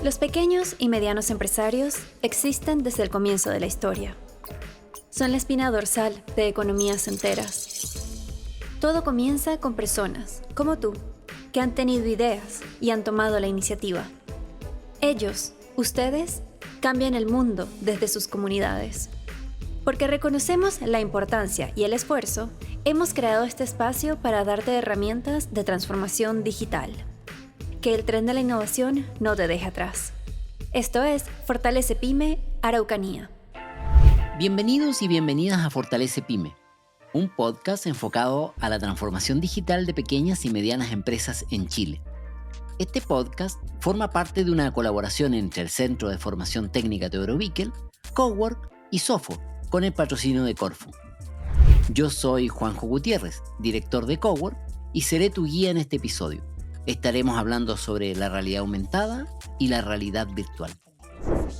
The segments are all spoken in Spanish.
Los pequeños y medianos empresarios existen desde el comienzo de la historia. Son la espina dorsal de economías enteras. Todo comienza con personas, como tú, que han tenido ideas y han tomado la iniciativa. Ellos, ustedes, cambian el mundo desde sus comunidades. Porque reconocemos la importancia y el esfuerzo, hemos creado este espacio para darte herramientas de transformación digital. Que el tren de la innovación no te deje atrás. Esto es Fortalece Pyme, Araucanía. Bienvenidos y bienvenidas a Fortalece Pyme, un podcast enfocado a la transformación digital de pequeñas y medianas empresas en Chile. Este podcast forma parte de una colaboración entre el Centro de Formación Técnica Teodoro Bickel, Cowork y Sofo, con el patrocinio de Corfo. Yo soy Juanjo Gutiérrez, director de Cowork, y seré tu guía en este episodio. Estaremos hablando sobre la realidad aumentada y la realidad virtual.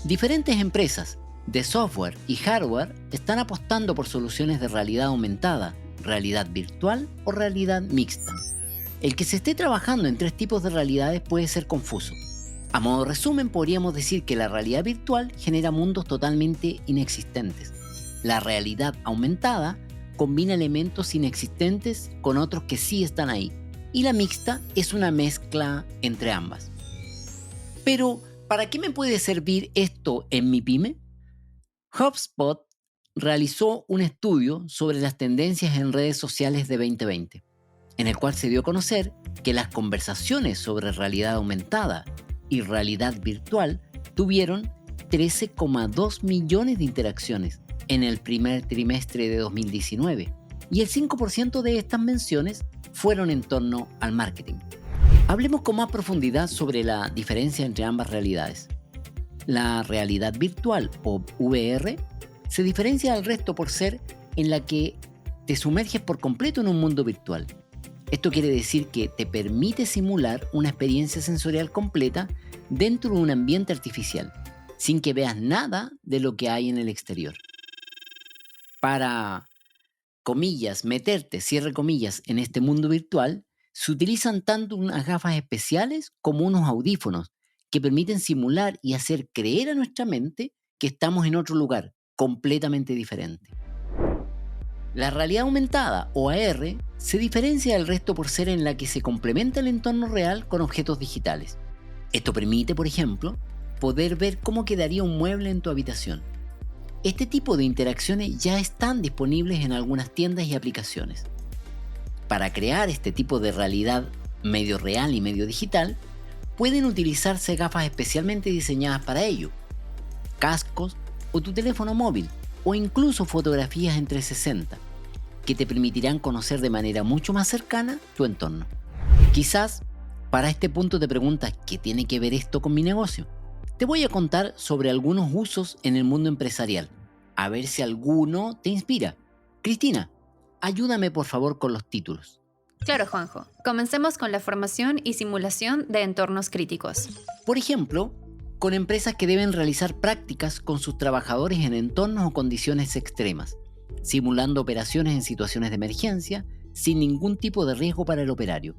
Diferentes empresas de software y hardware están apostando por soluciones de realidad aumentada, realidad virtual o realidad mixta. El que se esté trabajando en 3 tipos de realidades puede ser confuso. A modo de resumen, podríamos decir que la realidad virtual genera mundos totalmente inexistentes. La realidad aumentada combina elementos inexistentes con otros que sí están ahí. Y la mixta es una mezcla entre ambas. Pero, ¿para qué me puede servir esto en mi pyme? HubSpot realizó un estudio sobre las tendencias en redes sociales de 2020, en el cual se dio a conocer que las conversaciones sobre realidad aumentada y realidad virtual tuvieron 13,2 millones de interacciones en el primer trimestre de 2019, y el 5% de estas menciones fueron en torno al marketing. Hablemos con más profundidad sobre la diferencia entre ambas realidades. La realidad virtual o VR se diferencia del resto por ser en la que te sumerges por completo en un mundo virtual. Esto quiere decir que te permite simular una experiencia sensorial completa dentro de un ambiente artificial, sin que veas nada de lo que hay en el exterior. Para, comillas, meterte, cierre comillas, en este mundo virtual, se utilizan tanto unas gafas especiales como unos audífonos que permiten simular y hacer creer a nuestra mente que estamos en otro lugar, completamente diferente. La realidad aumentada, o AR, se diferencia del resto por ser en la que se complementa el entorno real con objetos digitales. Esto permite, por ejemplo, poder ver cómo quedaría un mueble en tu habitación. Este tipo de interacciones ya están disponibles en algunas tiendas y aplicaciones. Para crear este tipo de realidad medio real y medio digital, pueden utilizarse gafas especialmente diseñadas para ello, cascos o tu teléfono móvil, o incluso fotografías en 360, que te permitirán conocer de manera mucho más cercana tu entorno. Quizás para este punto te preguntas, ¿qué tiene que ver esto con mi negocio? Te voy a contar sobre algunos usos en el mundo empresarial, a ver si alguno te inspira. Cristina, ayúdame por favor con los títulos. Claro, Juanjo. Comencemos con la formación y simulación de entornos críticos. Por ejemplo, con empresas que deben realizar prácticas con sus trabajadores en entornos o condiciones extremas, simulando operaciones en situaciones de emergencia sin ningún tipo de riesgo para el operario.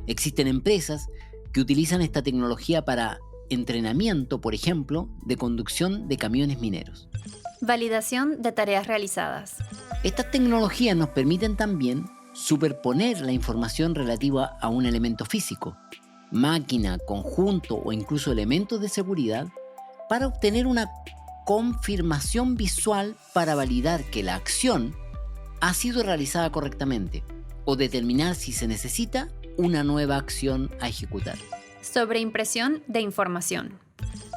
Existen empresas que utilizan esta tecnología para entrenamiento, por ejemplo, de conducción de camiones mineros. Validación de tareas realizadas. Estas tecnologías nos permiten también superponer la información relativa a un elemento físico, máquina, conjunto o incluso elementos de seguridad para obtener una confirmación visual para validar que la acción ha sido realizada correctamente o determinar si se necesita una nueva acción a ejecutar. Sobreimpresión de información.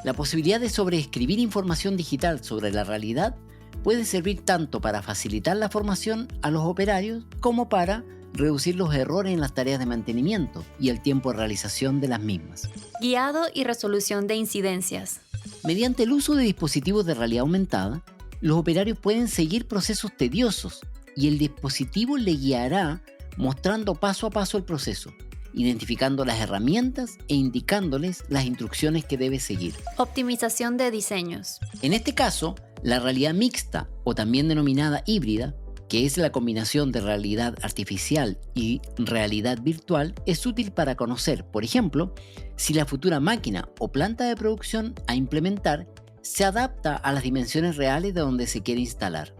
La posibilidad de sobreescribir información digital sobre la realidad puede servir tanto para facilitar la formación a los operarios como para reducir los errores en las tareas de mantenimiento y el tiempo de realización de las mismas. Guiado y resolución de incidencias. Mediante el uso de dispositivos de realidad aumentada, los operarios pueden seguir procesos tediosos y el dispositivo le guiará mostrando paso a paso el proceso, identificando las herramientas e indicándoles las instrucciones que debe seguir. Optimización de diseños. En este caso, la realidad mixta, o también denominada híbrida, que es la combinación de realidad artificial y realidad virtual, es útil para conocer, por ejemplo, si la futura máquina o planta de producción a implementar se adapta a las dimensiones reales de donde se quiere instalar.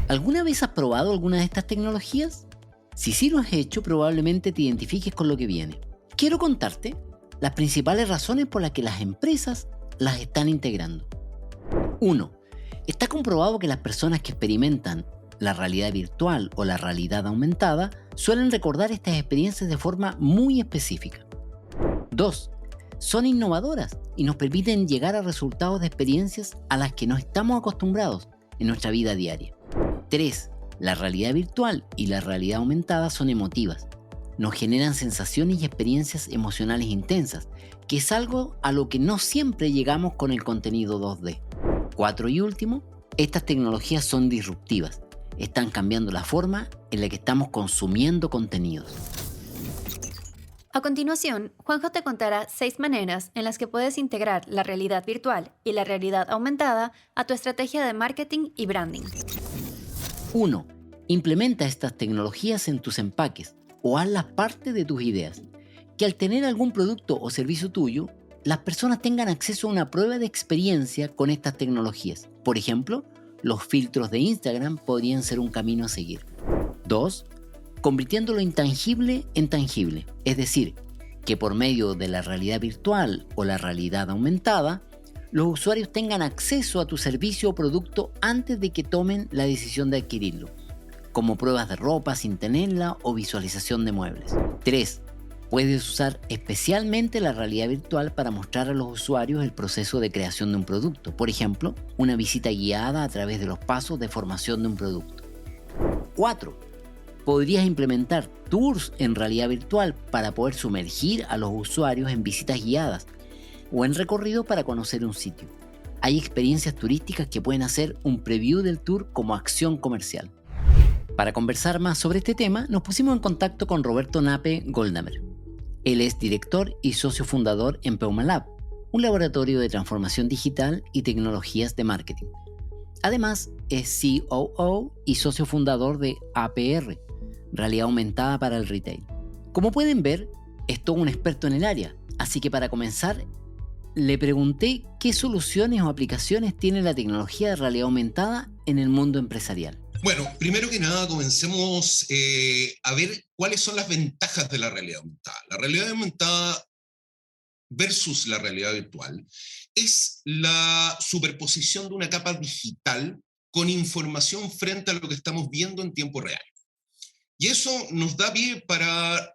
¿Alguna vez has probado alguna de estas tecnologías? Si sí lo has hecho, probablemente te identifiques con lo que viene. Quiero contarte las principales razones por las que las empresas las están integrando. 1. Está comprobado que las personas que experimentan la realidad virtual o la realidad aumentada suelen recordar estas experiencias de forma muy específica. 2. Son innovadoras y nos permiten llegar a resultados de experiencias a las que no estamos acostumbrados en nuestra vida diaria. 3. La realidad virtual y la realidad aumentada son emotivas. Nos generan sensaciones y experiencias emocionales intensas, que es algo a lo que no siempre llegamos con el contenido 2D. 4 y último, estas tecnologías son disruptivas. Están cambiando la forma en la que estamos consumiendo contenidos. A continuación, Juanjo te contará 6 maneras en las que puedes integrar la realidad virtual y la realidad aumentada a tu estrategia de marketing y branding. 1. Implementa estas tecnologías en tus empaques o hazlas parte de tus ideas. Que al tener algún producto o servicio tuyo, las personas tengan acceso a una prueba de experiencia con estas tecnologías. Por ejemplo, los filtros de Instagram podrían ser un camino a seguir. 2. Convirtiendo lo intangible en tangible. Es decir, que por medio de la realidad virtual o la realidad aumentada, los usuarios tengan acceso a tu servicio o producto antes de que tomen la decisión de adquirirlo, como pruebas de ropa sin tenerla o visualización de muebles. 3. Puedes usar especialmente la realidad virtual para mostrar a los usuarios el proceso de creación de un producto. Por ejemplo, una visita guiada a través de los pasos de formación de un producto. 4. Podrías implementar tours en realidad virtual para poder sumergir a los usuarios en visitas guiadas o en recorrido para conocer un sitio. Hay experiencias turísticas que pueden hacer un preview del tour como acción comercial. Para conversar más sobre este tema, nos pusimos en contacto con Roberto Nape Goldamer. Él es director y socio fundador en Peuma Lab, un laboratorio de transformación digital y tecnologías de marketing. Además, es COO y socio fundador de APR, Realidad Aumentada para el Retail. Como pueden ver, es todo un experto en el área, así que para comenzar, le pregunté qué soluciones o aplicaciones tiene la tecnología de realidad aumentada en el mundo empresarial. Bueno, primero que nada comencemos a ver cuáles son las ventajas de la realidad aumentada. La realidad aumentada versus la realidad virtual es la superposición de una capa digital con información frente a lo que estamos viendo en tiempo real. Y eso nos da pie para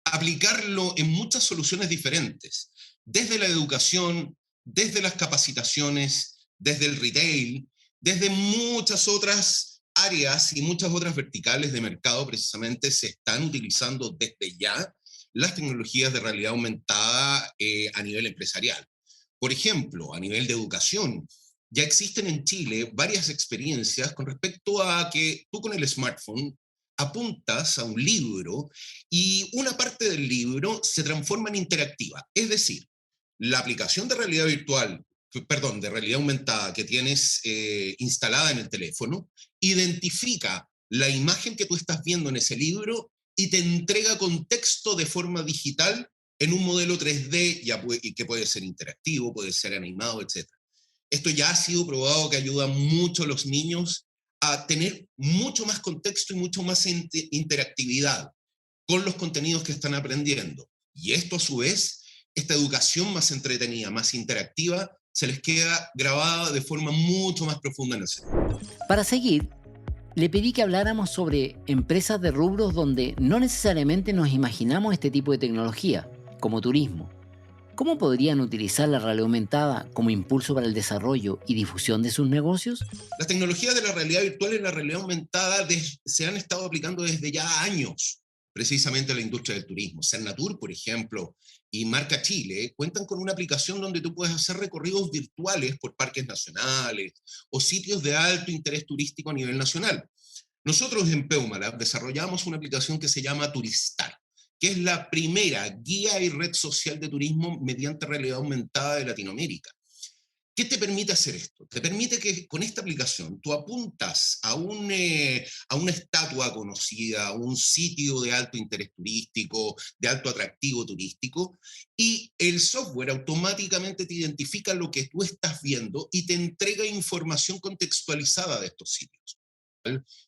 aplicarlo en muchas soluciones diferentes, desde la educación, desde las capacitaciones, desde el retail, desde muchas otras áreas y muchas otras verticales de mercado. Precisamente se están utilizando desde ya las tecnologías de realidad aumentada a nivel empresarial. Por ejemplo, a nivel de educación, ya existen en Chile varias experiencias con respecto a que tú con el smartphone apuntas a un libro y una parte del libro se transforma en interactiva. Es decir, la aplicación de realidad virtual, perdón, de realidad aumentada que tienes instalada en el teléfono, identifica la imagen que tú estás viendo en ese libro y te entrega contexto de forma digital en un modelo 3D que puede ser interactivo, puede ser animado, etc. Esto ya ha sido probado que ayuda mucho a los niños a tener mucho más contexto y mucho más interactividad con los contenidos que están aprendiendo. Y esto a su vez, esta educación más entretenida, más interactiva, se les queda grabada de forma mucho más profunda en el cerebro. Para seguir, le pedí que habláramos sobre empresas de rubros donde no necesariamente nos imaginamos este tipo de tecnología, como turismo. ¿Cómo podrían utilizar la realidad aumentada como impulso para el desarrollo y difusión de sus negocios? Las tecnologías de la realidad virtual y la realidad aumentada se han estado aplicando desde ya años, precisamente a la industria del turismo. Cernatur, por ejemplo, y Marca Chile cuentan con una aplicación donde tú puedes hacer recorridos virtuales por parques nacionales o sitios de alto interés turístico a nivel nacional. Nosotros en Peumalab desarrollamos una aplicación que se llama Turistar, que es la primera guía y red social de turismo mediante realidad aumentada de Latinoamérica. ¿Qué te permite hacer esto? Te permite que con esta aplicación tú apuntas a una estatua conocida, a un sitio de alto interés turístico, de alto atractivo turístico, y el software automáticamente te identifica lo que tú estás viendo y te entrega información contextualizada de estos sitios.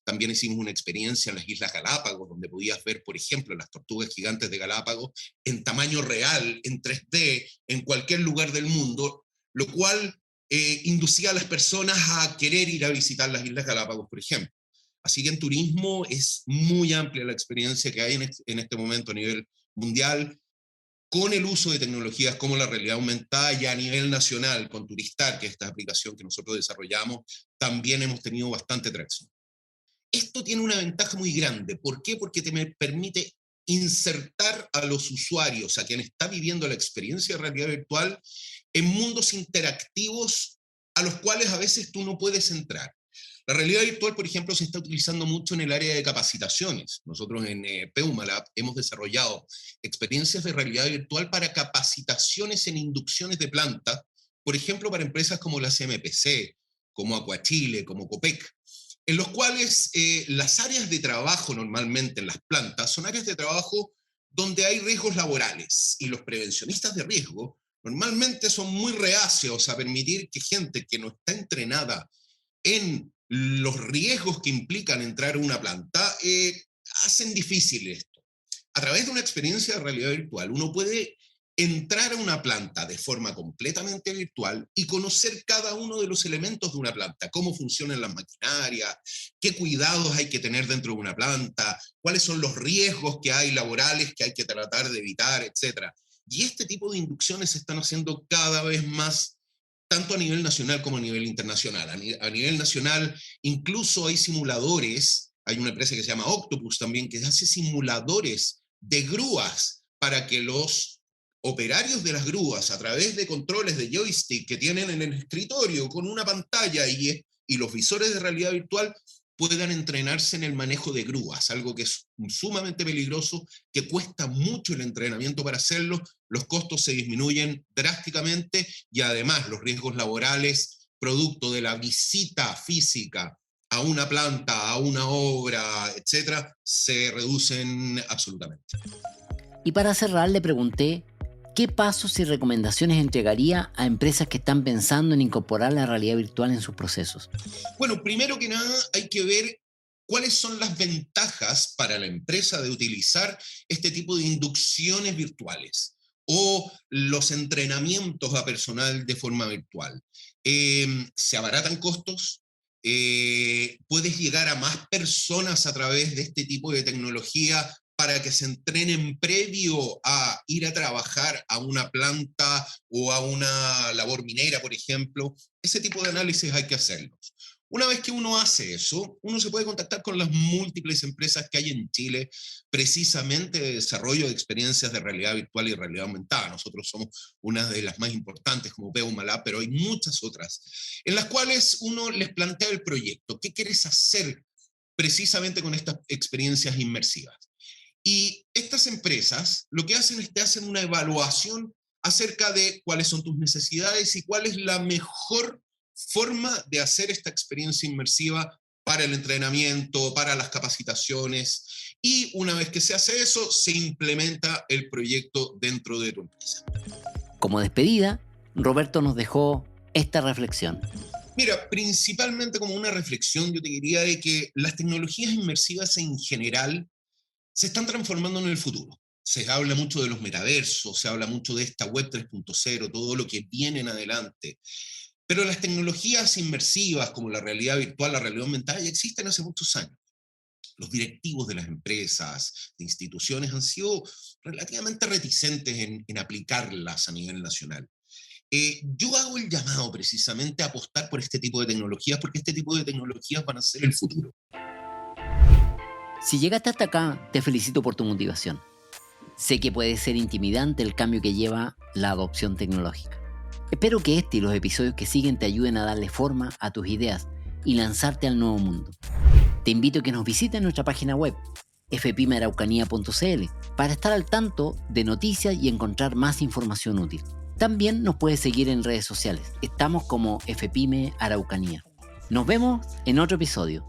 También hicimos una experiencia en las Islas Galápagos, donde podías ver, por ejemplo, las tortugas gigantes de Galápagos en tamaño real, en 3D, en cualquier lugar del mundo, lo cual inducía a las personas a querer ir a visitar las Islas Galápagos, por ejemplo. Así que en turismo es muy amplia la experiencia que hay en este momento a nivel mundial, con el uso de tecnologías como la realidad aumentada, y a nivel nacional, con Turistar, que es esta aplicación que nosotros desarrollamos, también hemos tenido bastante tracción. Esto tiene una ventaja muy grande. ¿Por qué? Porque te permite insertar a los usuarios, a quien está viviendo la experiencia de realidad virtual, en mundos interactivos a los cuales a veces tú no puedes entrar. La realidad virtual, por ejemplo, se está utilizando mucho en el área de capacitaciones. Nosotros en Peumalab hemos desarrollado experiencias de realidad virtual para capacitaciones en inducciones de planta, por ejemplo, para empresas como la CMPC, como Aquachile, como Copec, en los cuales las áreas de trabajo normalmente en las plantas son áreas de trabajo donde hay riesgos laborales, y los prevencionistas de riesgo normalmente son muy reacios a permitir que gente que no está entrenada en los riesgos que implican entrar a una planta hacen difícil esto. A través de una experiencia de realidad virtual, uno puede entrar a una planta de forma completamente virtual y conocer cada uno de los elementos de una planta, cómo funcionan las maquinarias, qué cuidados hay que tener dentro de una planta, cuáles son los riesgos que hay laborales que hay que tratar de evitar, etc. Y este tipo de inducciones se están haciendo cada vez más, tanto a nivel nacional como a nivel internacional. A nivel nacional incluso hay simuladores, hay una empresa que se llama Octopus también, que hace simuladores de grúas para que los operarios de las grúas, a través de controles de joystick que tienen en el escritorio con una pantalla y los visores de realidad virtual, puedan entrenarse en el manejo de grúas, algo que es sumamente peligroso, que cuesta mucho el entrenamiento para hacerlo, los costos se disminuyen drásticamente, y además los riesgos laborales, producto de la visita física a una planta, a una obra, etcétera, se reducen absolutamente. Y para cerrar le pregunté qué pasos y recomendaciones entregaría a empresas que están pensando en incorporar la realidad virtual en sus procesos. Bueno, primero que nada hay que ver cuáles son las ventajas para la empresa de utilizar este tipo de inducciones virtuales o los entrenamientos a personal de forma virtual. Se abaratan costos, puedes llegar a más personas a través de este tipo de tecnología para que se entrenen previo a ir a trabajar a una planta o a una labor minera, por ejemplo. Ese tipo de análisis hay que hacerlos. Una vez que uno hace eso, uno se puede contactar con las múltiples empresas que hay en Chile, precisamente de desarrollo de experiencias de realidad virtual y realidad aumentada. Nosotros somos una de las más importantes como Peumalab, pero hay muchas otras, en las cuales uno les plantea el proyecto. ¿Qué quieres hacer precisamente con estas experiencias inmersivas? Y estas empresas lo que hacen es que hacen una evaluación acerca de cuáles son tus necesidades y cuál es la mejor forma de hacer esta experiencia inmersiva para el entrenamiento, para las capacitaciones, y una vez que se hace eso, se implementa el proyecto dentro de tu empresa. Como despedida, Roberto nos dejó esta reflexión. Mira, principalmente como una reflexión, yo te diría de que las tecnologías inmersivas en general se están transformando en el futuro. Se habla mucho de los metaversos, se habla mucho de esta web 3.0, todo lo que viene en adelante. Pero las tecnologías inmersivas como la realidad virtual, la realidad aumentada, ya existen hace muchos años. Los directivos de las empresas, de instituciones, han sido relativamente reticentes en aplicarlas a nivel nacional. Yo hago el llamado precisamente a apostar por este tipo de tecnologías, porque este tipo de tecnologías van a ser el futuro. Si llegaste hasta acá, te felicito por tu motivación. Sé que puede ser intimidante el cambio que lleva la adopción tecnológica. Espero que este y los episodios que siguen te ayuden a darle forma a tus ideas y lanzarte al nuevo mundo. Te invito a que nos visites en nuestra página web, fpymearaucanía.cl, para estar al tanto de noticias y encontrar más información útil. También nos puedes seguir en redes sociales. Estamos como FPyme Araucanía. Nos vemos en otro episodio.